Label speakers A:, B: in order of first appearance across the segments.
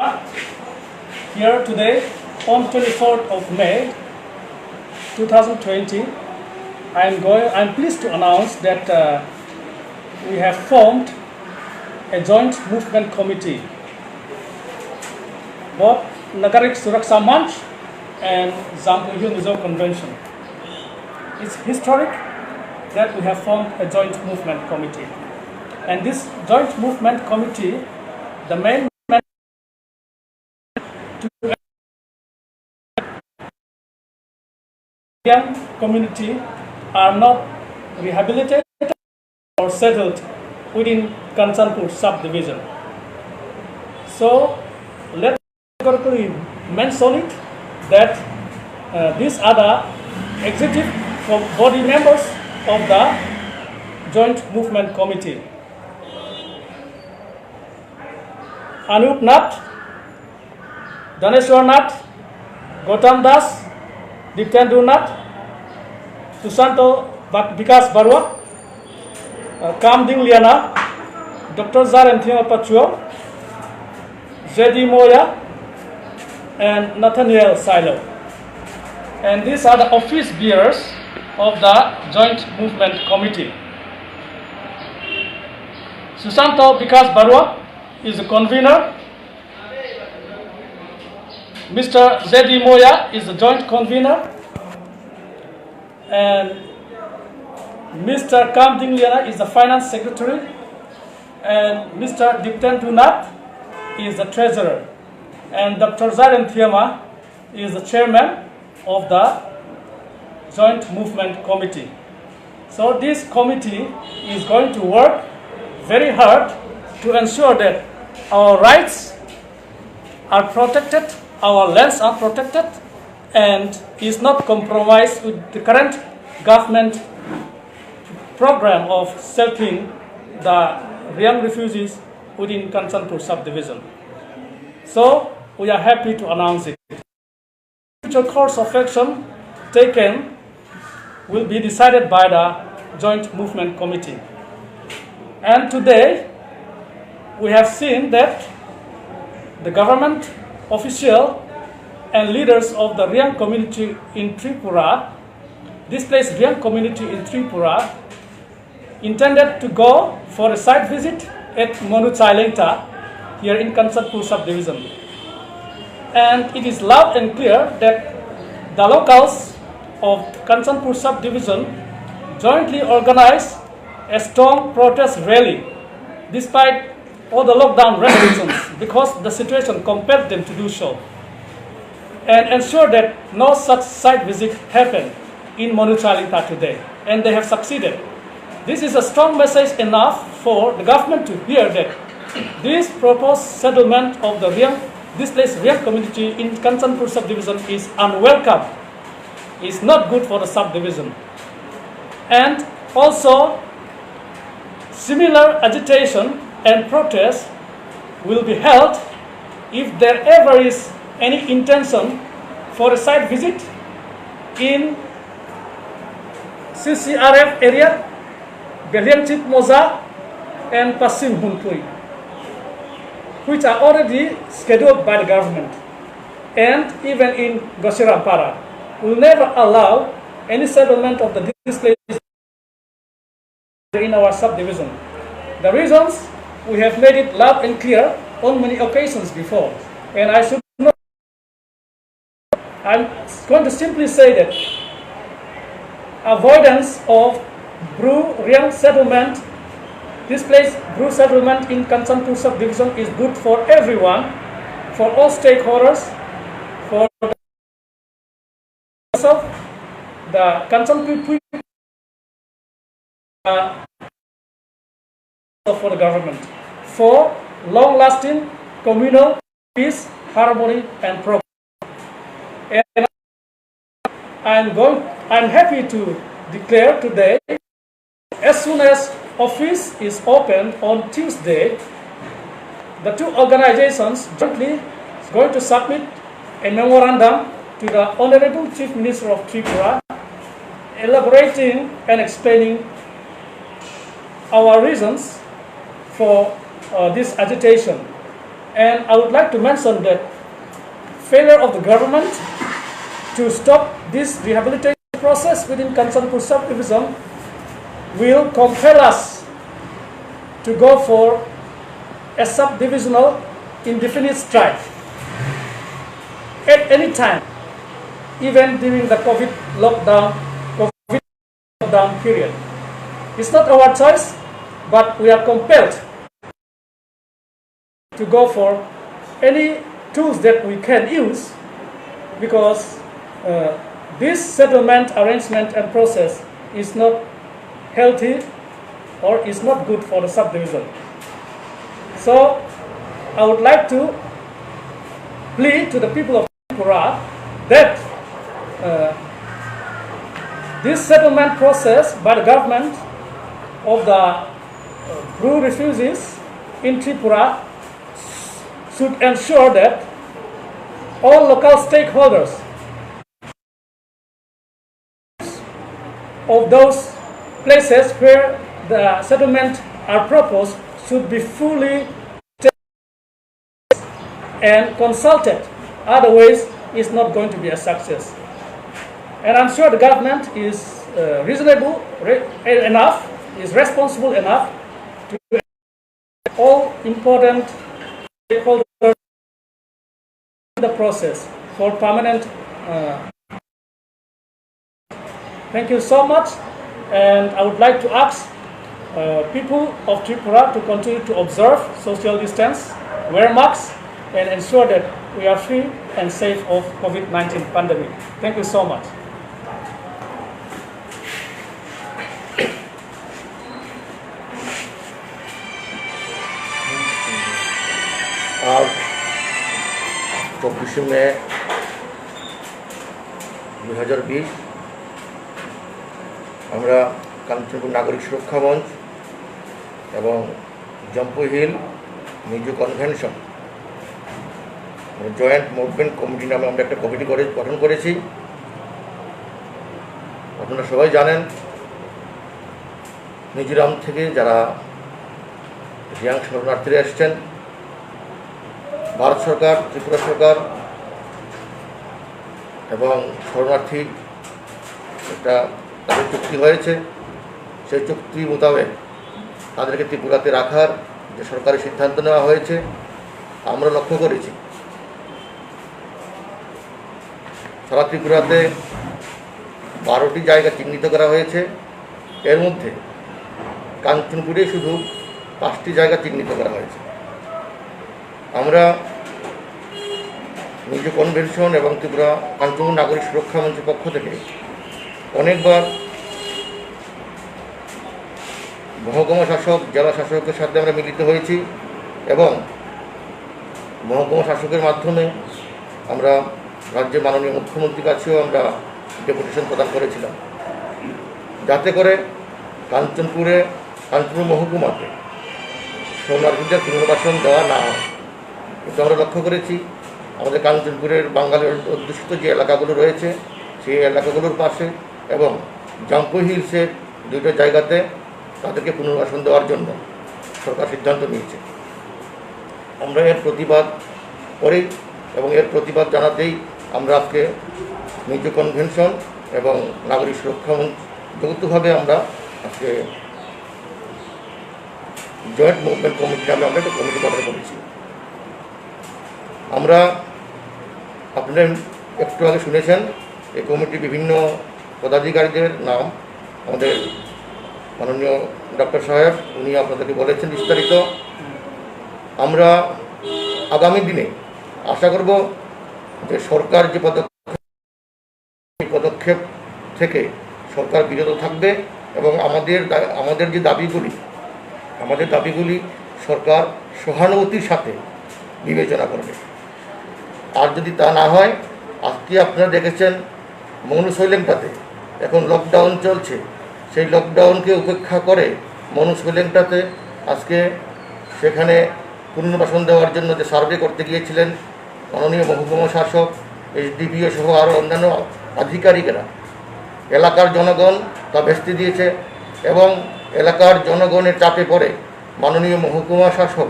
A: here today on 24th of May 2020. I'm pleased to announce that we have formed a joint movement committee, both Nagarik Suraksha Manch and Zampuyu Mizo Convention. It's historic that we have formed a joint movement committee. And this joint movement committee, the main young community are not rehabilitated or settled within Kanchanpur subdivision. So let's categorically mention it that these are the executive body members of the joint movement committee. Anup Nath, Daneshwar Nath, Gautam Das, Diptendu Nath, Susanto Vikas Barua, Kamding Liana, Dr. Zaren Thima Pachuo, Zedi Moya, and Nathaniel Silo. And these are the office bearers of the joint movement committee. Susanto Vikas Barua is the convener. Mr. Zedi Moya is the joint convener, and Mr. Kamding Liana is the finance secretary, and Mr. Diptendu Nath is the treasurer, and Dr. Zaren Thiama is the chairman of the joint movement committee. So this committee is going to work very hard to ensure that our rights are protected, our lands are protected, and is not compromised with the current government program of settling the young refugees within Kanchanpur subdivision. So we are happy to announce it. Future course of action taken will be decided by the joint movement committee. And today we have seen that the government official and leaders of the Riang community in Tripura, displaced Riang community in Tripura, intended to go for a site visit at Monuchailengta here in Kanchanpur subdivision. And it is loud and clear that the locals of Kanchanpur subdivision jointly organized a strong protest rally despite all the lockdown restrictions because the situation compelled them to do so, and ensure that no such site visit happened in Monuchailengta today, and they have succeeded. This is a strong message enough for the government to hear that this proposed settlement of the displaced Riang community in Kanchanpur subdivision is unwelcome, is not good for the subdivision. And also, similar agitation and protest will be held if there ever is any intention for a site visit in CCRF area, Belianchit Moza, and Pasim Huntui, which are already scheduled by the government, and even in Gosirampara. Will never allow any settlement of the displaced in our subdivision. The reasons we have made it loud and clear on many occasions before, and I'm going to simply say that avoidance of Riang settlement, displaced Bru settlement in Kanchanpur subdivision is good for everyone, for all stakeholders, for the Kanchanpur people, for the government, for long-lasting communal peace, harmony, and progress. And I'm happy to declare today, as soon as office is opened on Tuesday, the two organizations jointly is going to submit a memorandum to the Honorable Chief Minister of Tripura, elaborating and explaining our reasons for this agitation. And I would like to mention that failure of the government to stop this rehabilitation process within Kanchanpur subdivision will compel us to go for a subdivisional indefinite strike at any time, even during the COVID lockdown period. It's not our choice, but we are compelled to go for any tools that we can use, because this settlement arrangement and process is not healthy or is not good for the subdivision. So I would like to plead to the people of Tripura that this settlement process by the government of the Bru refugees in Tripura should ensure that all local stakeholders of those places where the settlement are proposed should be fully and consulted. Otherwise, it's not going to be a success. And I'm sure the government is reasonable enough, is responsible enough to all important stakeholders in the process for permanent. Thank you so much, and I would like to ask people of Tripura to continue to observe social distance, wear masks, and ensure that we are free and safe of COVID-19 pandemic. Thank you so much.
B: आज 24 মে 2020 আমরা কাঞ্চনপুর নাগরিক সুরক্ষা মঞ্চ এবং Jampui hill Mizo convention joint movement committee নামে আমরা একটা committee গঠন করেছি। আপনারা সবাই জানেন, মিজোরাম থেকে যারা রিয়াং শরণার্থীরা এসছেন, ভারত সরকার, ত্রিপুরা সরকার এবং শরণার্থী একটা তাদের চুক্তি হয়েছে। সেই চুক্তি মোতাবেক তাদেরকে ত্রিপুরাতে রাখার যে সরকারি সিদ্ধান্ত নেওয়া হয়েছে, আমরা লক্ষ্য করেছি সারা ত্রিপুরাতে 12টি জায়গা চিহ্নিত করা হয়েছে। এর মধ্যে কাঞ্চনপুরে শুধু 5টি জায়গা চিহ্নিত করা হয়েছে। আমরা মিজো কনভেনশন এবং ত্রিপুরা কাঞ্চনপুর নাগরিক সুরক্ষা মঞ্চের পক্ষ থেকে অনেকবার মহকুমা শাসক, জেলা শাসকের সাথে আমরা মিলিত হয়েছি এবং মহকুমা শাসকের মাধ্যমে আমরা রাজ্যের মাননীয় মুখ্যমন্ত্রীর কাছেও আমরা ডেপুটেশন প্রদান করেছিলাম, যাতে করে কাঞ্চনপুর মহকুমাতে শরণার্থীদের পুনর্বাসন দেওয়া না হয়। কিন্তু আমরা লক্ষ্য করেছি আমাদের কাঞ্চনপুরের বাঙালির অধ্যুষিত যে এলাকাগুলো রয়েছে, সেই এলাকাগুলোর পাশে এবং জম্পু হিলসের 2টো জায়গাতে তাদেরকে পুনর্বাসন দেওয়ার জন্য সরকার সিদ্ধান্ত নিয়েছে। আমরা এর প্রতিবাদ করি এবং এর প্রতিবাদ জানাতেই আমরা আজকে মিজো কনভেনশন এবং নাগরিক সুরক্ষা মঞ্চ যৌথভাবে আমরা আজকে জয়েন্ট মুভমেন্ট কমিটি নামে আমরা একটা কমিটি গঠন করেছি। আমরা আপনারা একটু আগে শুনেছেন এই কমিটি বিভিন্ন পদাধিকারীদের নাম আমাদের মাননীয় ডক্টর সাহেব উনি আপনাদেরকে বলেছেন বিস্তারিত। আমরা আগামী দিনে আশা করব যে সরকার যে পদক্ষেপ থেকে সরকার বিরত থাকবে এবং আমাদের যে দাবিগুলি সরকার সহানুভূতির সাথে বিবেচনা করবে। আর যদি তা না হয়, আজকে আপনারা দেখেছেন মনুসৈলেংটাতে এখন লকডাউন চলছে, সেই লকডাউনকে উপেক্ষা করে মনুসৈলেংটাতে আজকে সেখানে পুনর্বাসন দেওয়ার জন্য যে সার্ভে করতে গিয়েছিলেন মাননীয় মহকুমা শাসক, এসডিপিও সহ আরও অন্যান্য আধিকারিকেরা, এলাকার জনগণ তা ভেস্তে দিয়েছে এবং এলাকার জনগণের চাপে পড়ে মাননীয় মহকুমা শাসক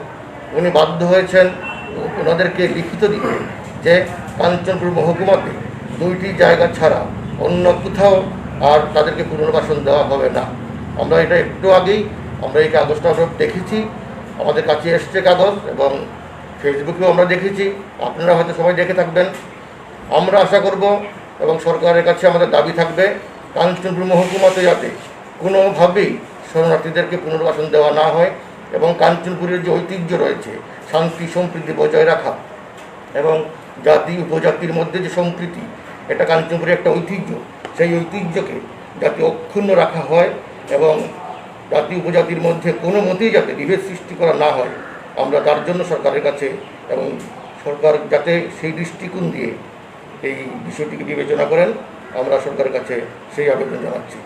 B: উনি বাধ্য হয়েছেন ওনাদেরকে লিখিত দিতে যে কাঞ্চনপুর মহকুমাতে 2টি জায়গা ছাড়া অন্য কোথাও আর তাদেরকে পুনর্বাসন দেওয়া হবে না। আমরা এটা একটু আগেই আমরা এই কাগজটা দেখেছি, আমাদের কাছে এসছে কাগজ এবং ফেসবুকেও আমরা দেখেছি, আপনারা হয়তো সবাই দেখে থাকবেন। আমরা আশা করব এবং সরকারের কাছে আমাদের দাবি থাকবে কাঞ্চনপুর মহকুমাতে যাতে কোনোভাবেই শরণার্থীদেরকে পুনর্বাসন দেওয়া না হয় এবং কাঞ্চনপুরের যে ঐতিহ্য রয়েছে শান্তি সম্প্রীতি বজায় রাখা এবং জাতি উপজাতির মধ্যে যে সম্প্রীতি, এটা কাঞ্চনপুরের একটা ঐতিহ্য, সেই ঐতিহ্যকে যাতে অক্ষুণ্ণ রাখা হয় এবং জাতি উপজাতির মধ্যে কোনো মতেই যাতে বিভেদ সৃষ্টি করা না হয়, আমরা তার জন্য সরকারের কাছে এবং সরকার যাতে সেই দৃষ্টিকোণ দিয়ে এই বিষয়টিকে বিবেচনা করেন, আমরা সরকারের কাছে সেই আবেদন জানাচ্ছি।